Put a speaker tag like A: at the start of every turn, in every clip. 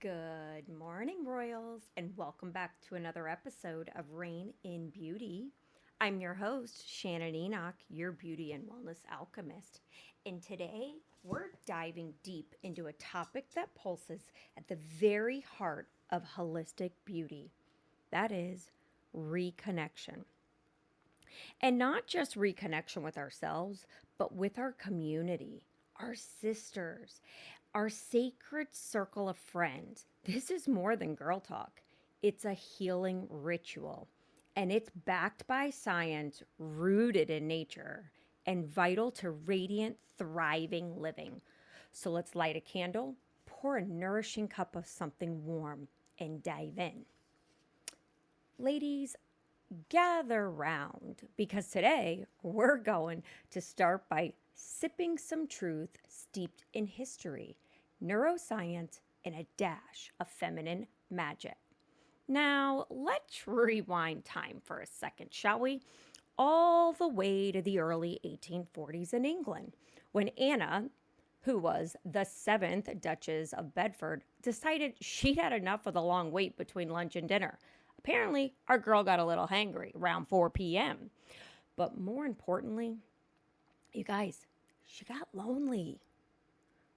A: Good morning, Royals, and welcome back to another episode of Reign in Beauty. I'm your host, Shannon Enoch, your beauty and wellness alchemist. And today we're diving deep into a topic that pulses at the very heart of holistic beauty. That is reconnection. And not just reconnection with ourselves, but with our community, our sisters, our sacred circle of friends. This is more than girl talk. It's a healing ritual, and it's backed by science, rooted in nature, and vital to radiant, thriving living. So let's light a candle, pour a nourishing cup of something warm, and dive in. Ladies, gather round because today we're going to start by sipping some truth steeped in history, neuroscience, and a dash of feminine magic. Now, let's rewind time for a second, shall we? All the way to the early 1840s in England, when Anna, who was the seventh Duchess of Bedford, decided she'd had enough of the long wait between lunch and dinner. Apparently, our girl got a little hangry around 4 p.m. But more importantly, you guys, she got lonely.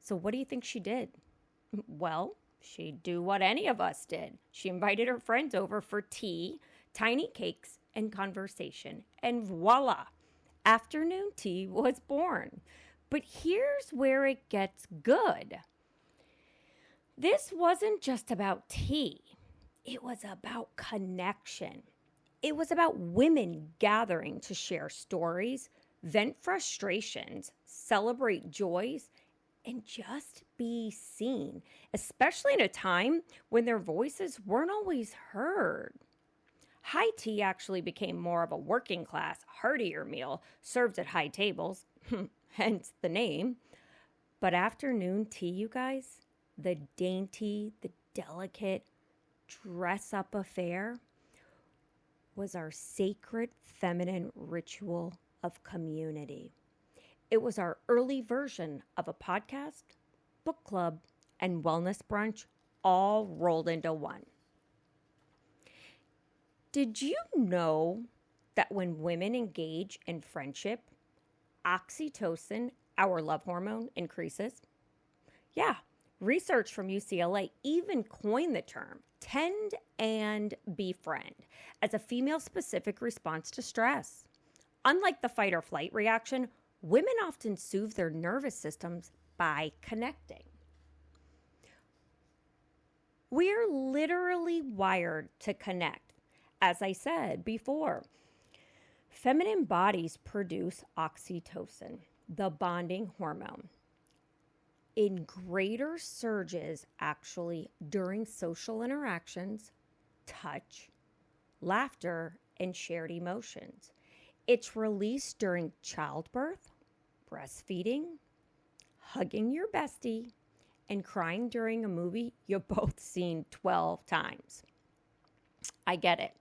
A: So what do you think she did? Well, she'd do what any of us did. She invited her friends over for tea, tiny cakes, and conversation. And voila, afternoon tea was born. But here's where it gets good. This wasn't just about tea. It was about connection. It was about women gathering to share stories, vent frustrations, celebrate joys, and just be seen, especially in a time when their voices weren't always heard. High tea actually became more of a working class, heartier meal served at high tables, hence the name. But afternoon tea, you guys, the dainty, the delicate, dress up affair, was our sacred feminine ritual of community. It was our early version of a podcast, book club, and wellness brunch all rolled into one. Did you know that when women engage in friendship, oxytocin, our love hormone, increases? Yeah, research from UCLA even coined the term tend and befriend as a female-specific response to stress. Unlike the fight or flight reaction, women often soothe their nervous systems by connecting. We're literally wired to connect. As I said before, feminine bodies produce oxytocin, the bonding hormone, in greater surges actually during social interactions, touch, laughter, and shared emotions. It's released during childbirth, breastfeeding, hugging your bestie, and crying during a movie you've both seen 12 times. I get it.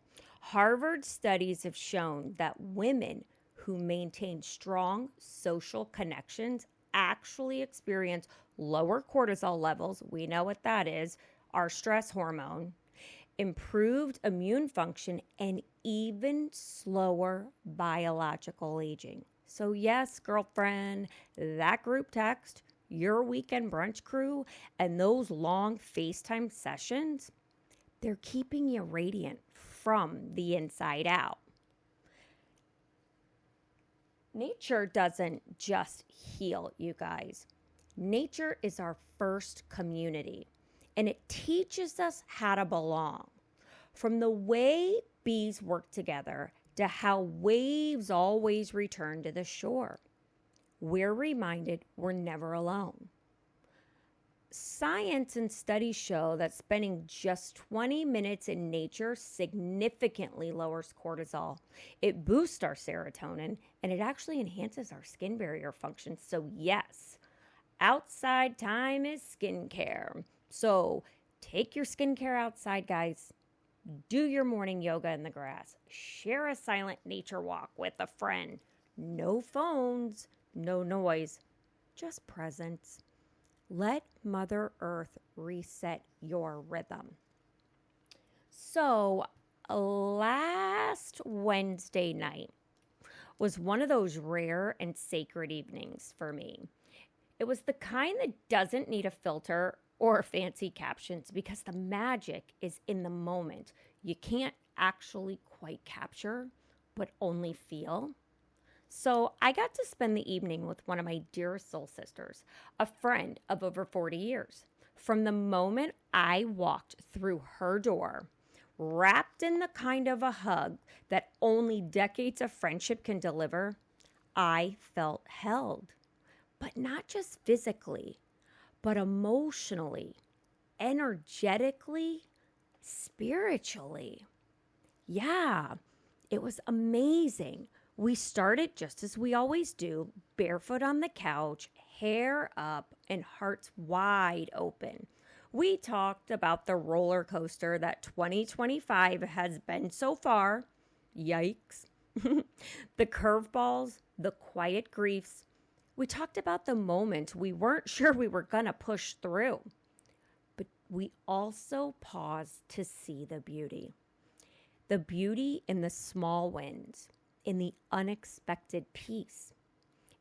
A: Harvard studies have shown that women who maintain strong social connections actually experience lower cortisol levels. We know what that is, our stress hormone, improved immune function, and even slower biological aging. So yes, girlfriend, that group text, your weekend brunch crew, and those long FaceTime sessions, they're keeping you radiant from the inside out. Nature doesn't just heal, you guys. Nature is our first community, and it teaches us how to belong. From the way bees work together to how waves always return to the shore, we're reminded we're never alone. Science and studies show that spending just 20 minutes in nature significantly lowers cortisol. It boosts our serotonin, and it actually enhances our skin barrier function. So yes, outside time is skincare. So take your skincare outside, guys. Do your morning yoga in the grass. Share a silent nature walk with a friend. No phones, no noise, just presence. Let Mother Earth reset your rhythm. So, last Wednesday night was one of those rare and sacred evenings for me. It was the kind that doesn't need a filter or fancy captions because the magic is in the moment. You can't actually quite capture, but only feel. So I got to spend the evening with one of my dearest soul sisters, a friend of over 40 years. From the moment I walked through her door, wrapped in the kind of a hug that only decades of friendship can deliver, I felt held. But not just physically, but emotionally, energetically, spiritually. Yeah, it was amazing. We started just as we always do, barefoot on the couch, hair up, and hearts wide open. We talked about the roller coaster that 2025 has been so far. Yikes. The curveballs, the quiet griefs. We talked about the moment we weren't sure we were going to push through. But we also paused to see the beauty. The beauty in the small wins, in the unexpected peace,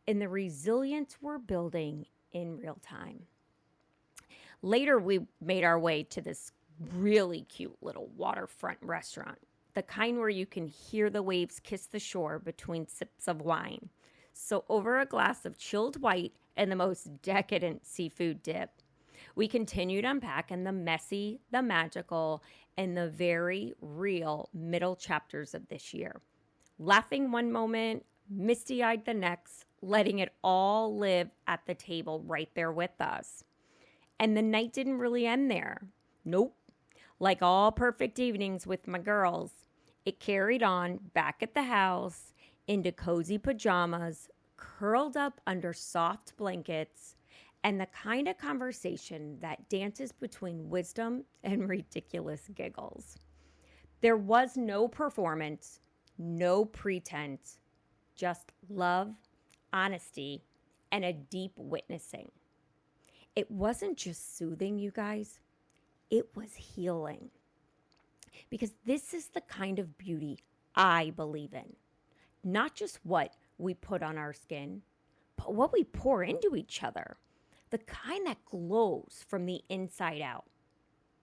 A: in the resilience we're building in real time. Later, we made our way to this really cute little waterfront restaurant, the kind where you can hear the waves kiss the shore between sips of wine. So over a glass of chilled white and the most decadent seafood dip, we continued unpacking the messy, the magical, and the very real middle chapters of this year. Laughing one moment, misty-eyed the next, letting it all live at the table right there with us. And the night didn't really end there. Nope. Like all perfect evenings with my girls, it carried on back at the house into cozy pajamas, curled up under soft blankets, and the kind of conversation that dances between wisdom and ridiculous giggles. There was no performance, no pretense, just love, honesty, and a deep witnessing. It wasn't just soothing, you guys. It was healing. Because this is the kind of beauty I believe in. Not just what we put on our skin, but what we pour into each other. The kind that glows from the inside out.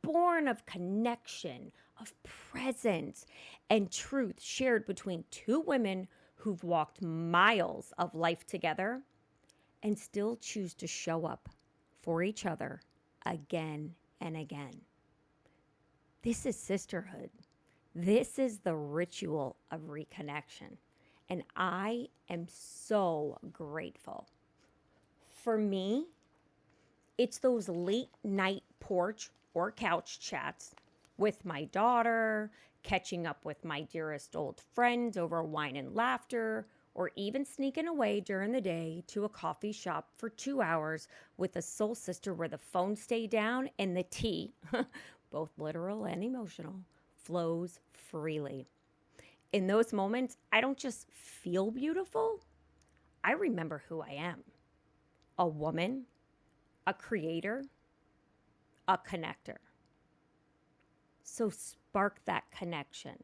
A: Born of connection, of presence, and truth shared between two women who've walked miles of life together and still choose to show up for each other again and again. This is sisterhood. This is the ritual of reconnection. And I am so grateful. For me, it's those late night porch or couch chats with my daughter, catching up with my dearest old friends over wine and laughter, or even sneaking away during the day to a coffee shop for 2 hours with a soul sister where the phone stay down and the tea, both literal and emotional, flows freely. In those moments, I don't just feel beautiful, I remember who I am. A woman, a creator, a connector. So spark that connection.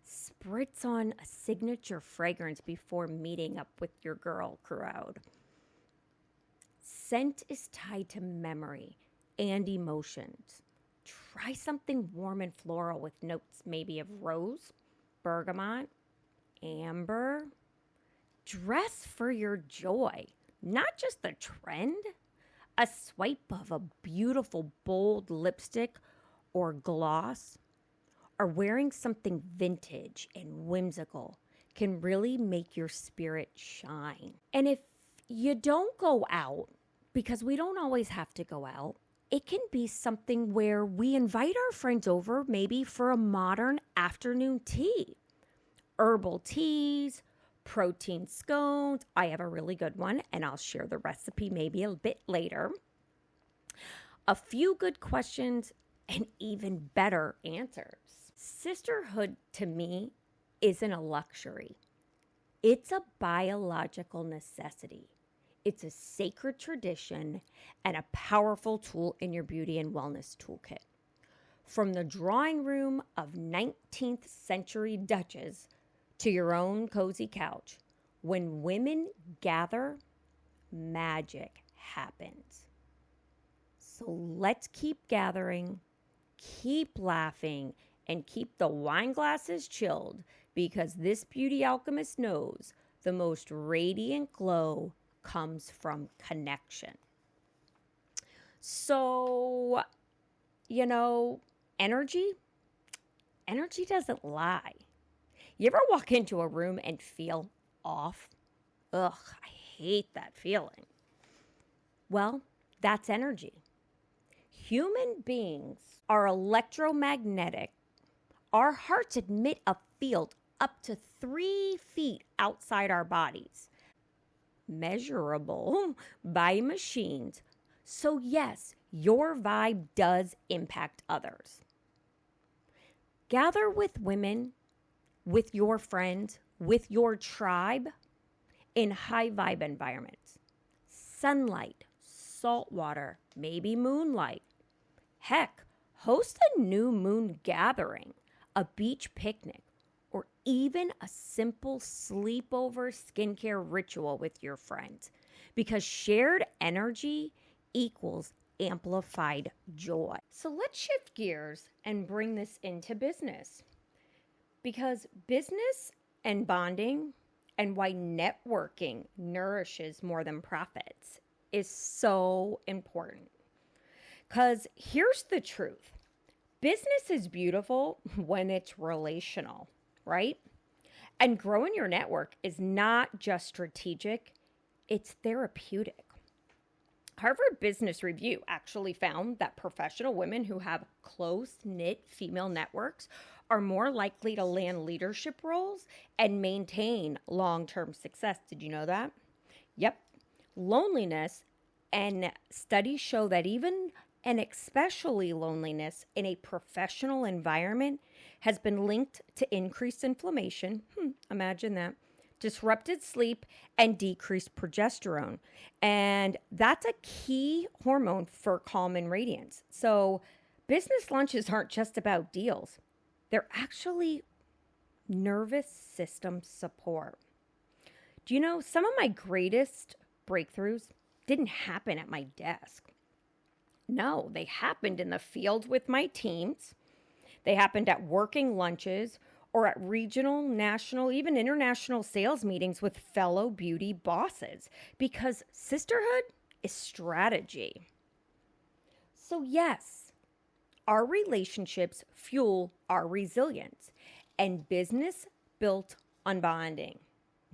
A: Spritz on a signature fragrance before meeting up with your girl crowd. Scent is tied to memory and emotions. Try something warm and floral with notes maybe of rose, bergamot, amber. Dress for your joy, not just the trend. A swipe of a beautiful bold lipstick or gloss, or wearing something vintage and whimsical can really make your spirit shine. And if you don't go out, because we don't always have to go out, it can be something where we invite our friends over maybe for a modern afternoon tea. Herbal teas, protein scones. I have a really good one, and I'll share the recipe maybe a bit later. A few good questions and even better answers. Sisterhood to me isn't a luxury. It's a biological necessity. It's a sacred tradition and a powerful tool in your beauty and wellness toolkit. From the drawing room of 19th century Dutches to your own cozy couch, when women gather, magic happens. So let's keep gathering, keep laughing, and keep the wine glasses chilled, because this beauty alchemist knows the most radiant glow comes from connection. So, energy doesn't lie. You ever walk into a room and feel off? Ugh, I hate that feeling. Well, that's energy. Human beings are electromagnetic. Our hearts emit a field up to 3 feet outside our bodies, measurable by machines. So yes, your vibe does impact others. Gather with women, with your friends, with your tribe in high vibe environments. Sunlight, salt water, maybe moonlight. Heck, host a new moon gathering, a beach picnic, or even a simple sleepover skincare ritual with your friends, because shared energy equals amplified joy. So let's shift gears and bring this into business, because business and bonding and why networking nourishes more than profits is so important. Because here's the truth. Business is beautiful when it's relational, right? And growing your network is not just strategic, it's therapeutic. Harvard Business Review actually found that professional women who have close-knit female networks are more likely to land leadership roles and maintain long-term success. Did you know that? Yep. Loneliness, and studies show that even and especially loneliness in a professional environment has been linked to increased inflammation. Imagine that. Disrupted sleep and decreased progesterone. And that's a key hormone for calm and radiance. So business lunches aren't just about deals. They're actually nervous system support. Do you know, some of my greatest breakthroughs didn't happen at my desk. No, they happened in the field with my teams. They happened at working lunches or at regional, national, even international sales meetings with fellow beauty bosses, because sisterhood is strategy. So yes, our relationships fuel our resilience, and business built on bonding.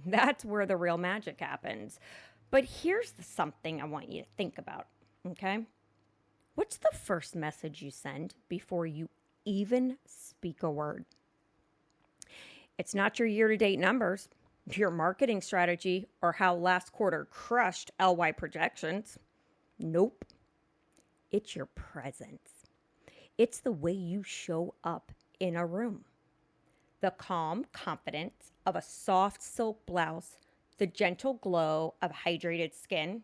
A: That's where the real magic happens. But here's something I want you to think about, okay? What's the first message you send before you even speak a word? It's not your year-to-date numbers, your marketing strategy, or how last quarter crushed LY projections. Nope. It's your presence. It's the way you show up in a room. The calm confidence of a soft silk blouse, the gentle glow of hydrated skin,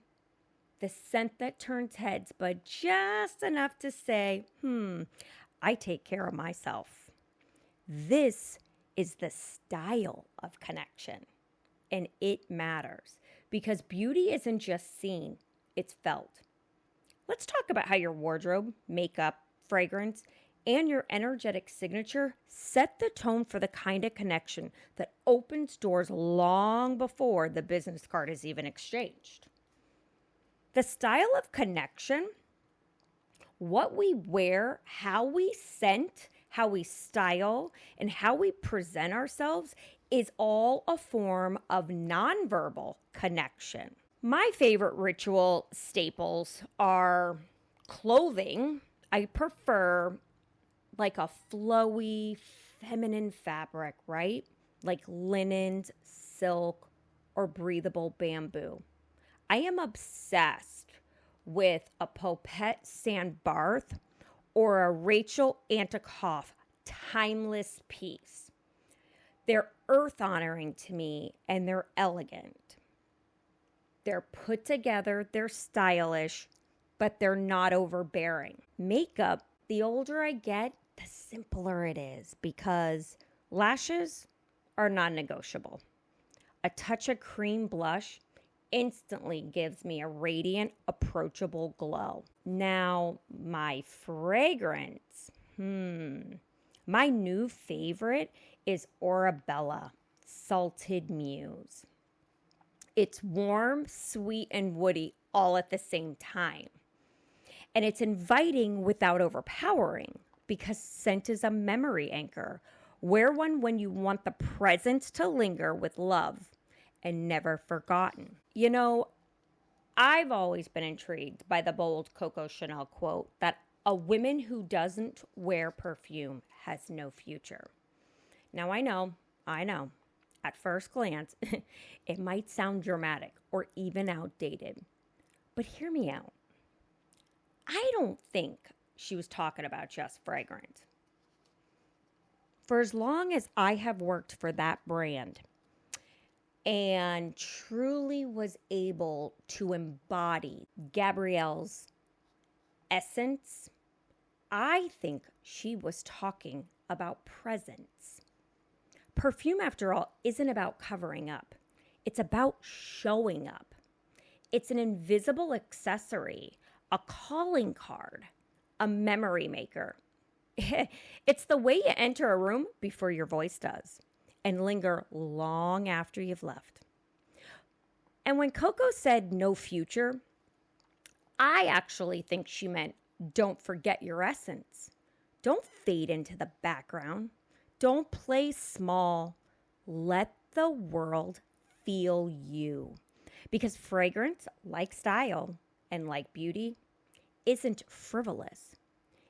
A: the scent that turns heads, but just enough to say, I take care of myself. This is the style of connection, and it matters because beauty isn't just seen, it's felt. Let's talk about how your wardrobe, makeup, fragrance, and your energetic signature set the tone for the kind of connection that opens doors long before the business card is even exchanged. The style of connection, what we wear, how we scent, how we style, and how we present ourselves is all a form of nonverbal connection. My favorite ritual staples are clothing. I prefer like a flowy, feminine fabric, right? Like linens, silk, or breathable bamboo. I am obsessed with a Popette Sand Barth or a Rachel Antikoff timeless piece. They're earth honoring to me and they're elegant. They're put together, they're stylish, but they're not overbearing. Makeup, the older I get, the simpler it is because lashes are non-negotiable. A touch of cream blush instantly gives me a radiant, approachable glow. Now, my fragrance. My new favorite is Orabella Salted Muse. It's warm, sweet, and woody all at the same time. And it's inviting without overpowering because scent is a memory anchor. Wear one when you want the present to linger with love and never forgotten. You know, I've always been intrigued by the bold Coco Chanel quote that a woman who doesn't wear perfume has no future. Now, I know, at first glance, it might sound dramatic or even outdated, but hear me out. I don't think she was talking about just fragrance. For as long as I have worked for that brand and truly was able to embody Gabrielle's essence, I think she was talking about presence. Perfume, after all, isn't about covering up. It's about showing up. It's an invisible accessory, a calling card, a memory maker. It's the way you enter a room before your voice does and linger long after you've left. And when Coco said no future, I actually think she meant don't forget your essence. Don't fade into the background. Don't play small. Let the world feel you. Because fragrance, like style and like beauty, isn't frivolous.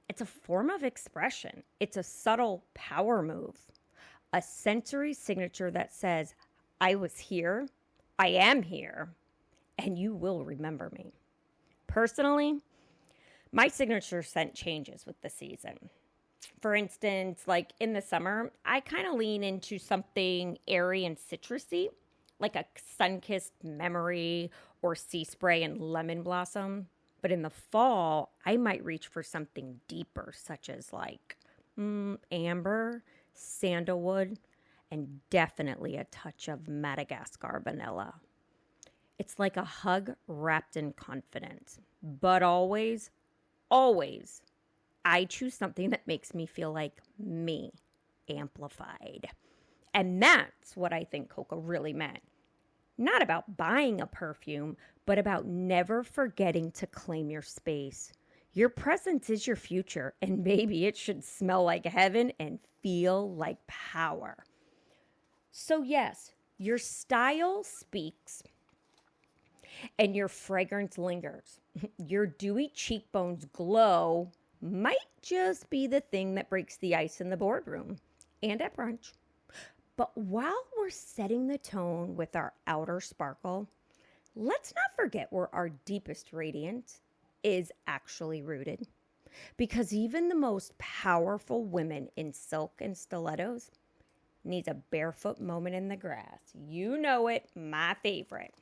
A: It's a form of expression. It's a subtle power move, a sensory signature that says, I was here, I am here, and you will remember me. Personally, my signature scent changes with the season. For instance, like in the summer, I kind of lean into something airy and citrusy, like a sun-kissed memory or sea spray and lemon blossom. But in the fall, I might reach for something deeper, such as like amber, sandalwood, and definitely a touch of Madagascar vanilla. It's like a hug wrapped in confidence. But always, I choose something that makes me feel like me, amplified. And that's what I think Coco really meant. Not about buying a perfume, but about never forgetting to claim your space. Your presence is your future, and baby, it should smell like heaven and feel like power. So yes, your style speaks and your fragrance lingers. Your dewy cheekbones glow might just be the thing that breaks the ice in the boardroom and at brunch. But while we're setting the tone with our outer sparkle, let's not forget where our deepest radiance is actually rooted. Because even the most powerful women in silk and stilettos needs a barefoot moment in the grass. You know it, my favorite.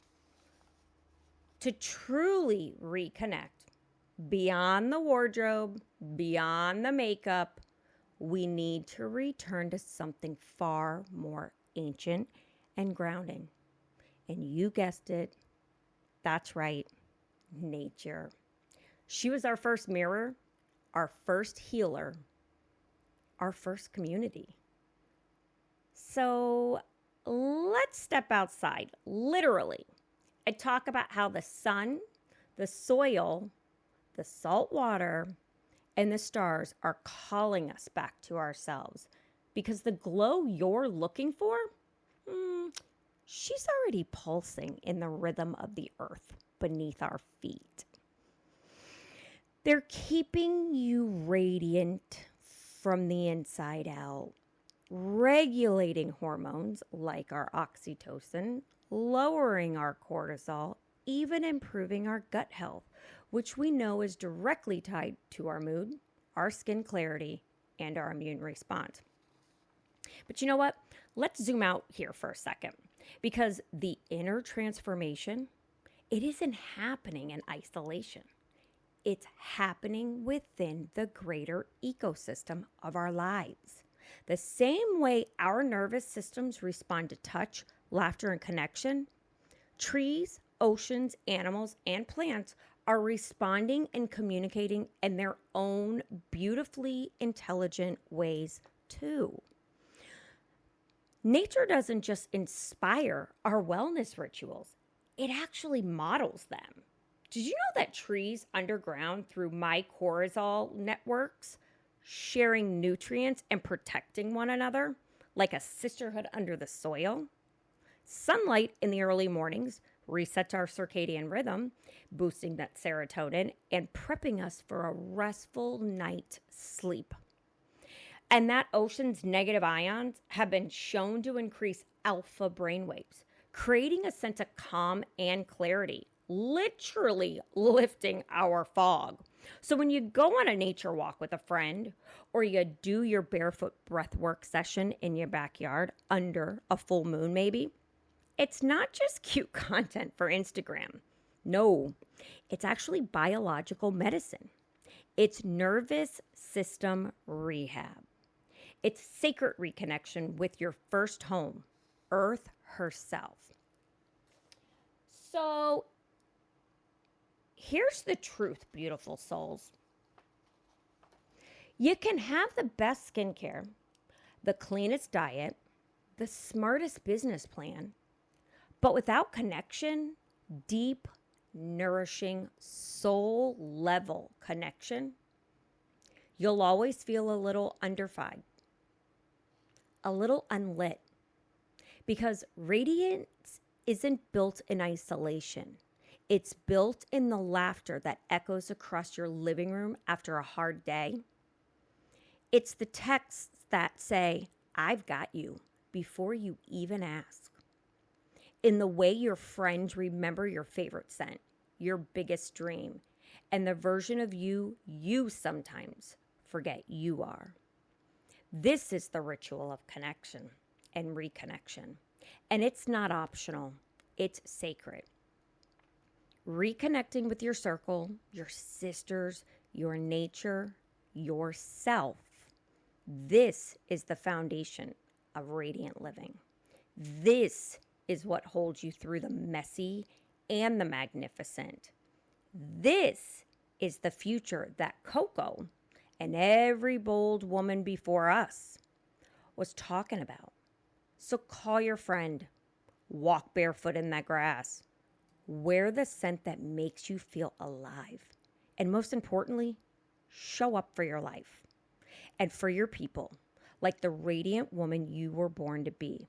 A: To truly reconnect beyond the wardrobe, beyond the makeup, we need to return to something far more ancient and grounding. And you guessed it, that's right, nature. She was our first mirror, our first healer, our first community. So let's step outside, literally, and talk about how the sun, the soil, the salt water, and the stars are calling us back to ourselves. Because the glow you're looking for, she's already pulsing in the rhythm of the earth beneath our feet. They're keeping you radiant from the inside out, regulating hormones like our oxytocin, lowering our cortisol, even improving our gut health, which we know is directly tied to our mood, our skin clarity, and our immune response. But you know what? Let's zoom out here for a second, because the inner transformation It isn't happening in isolation. It's happening within the greater ecosystem of our lives. The same way our nervous systems respond to touch, laughter, and connection, trees, oceans, animals, and plants are responding and communicating in their own beautifully intelligent ways, too. Nature doesn't just inspire our wellness rituals, it actually models them. Did you know that trees underground through mycorrhizal networks sharing nutrients and protecting one another like a sisterhood under the soil? Sunlight in the early mornings resets our circadian rhythm, boosting that serotonin and prepping us for a restful night's sleep. And that ocean's negative ions have been shown to increase alpha brainwaves, creating a sense of calm and clarity, literally lifting our fog. So when you go on a nature walk with a friend, or you do your barefoot breathwork session in your backyard under a full moon, maybe, it's not just cute content for Instagram. No, it's actually biological medicine. It's nervous system rehab. It's sacred reconnection with your first home, Earth herself. So here's the truth, beautiful souls. You can have the best skincare, the cleanest diet, the smartest business plan, but without connection, deep, nourishing, soul level connection, you'll always feel a little underfed, a little unlit, because radiance isn't built in isolation. It's built in the laughter that echoes across your living room after a hard day. It's the texts that say, "I've got you," before you even ask. In the way your friends remember your favorite scent, your biggest dream, and the version of you sometimes forget you are. This is the ritual of connection and reconnection. And it's not optional, it's sacred. Reconnecting with your circle, your sisters, your nature, yourself. This is the foundation of radiant living. This is what holds you through the messy and the magnificent. This is the future that Coco and every bold woman before us was talking about. So call your friend, walk barefoot in that grass, wear the scent that makes you feel alive, and most importantly, show up for your life and for your people like the radiant woman you were born to be.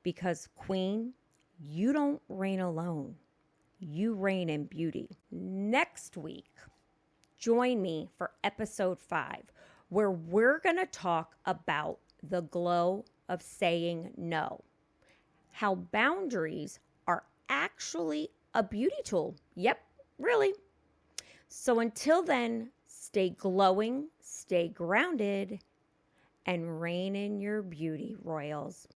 A: Because, Queen, you don't reign alone. You reign in beauty. Next week, join me for episode 5, where we're going to talk about the glow of saying no. How boundaries are actually a beauty tool. Yep, really. So until then, stay glowing, stay grounded, and reign in your beauty, royals.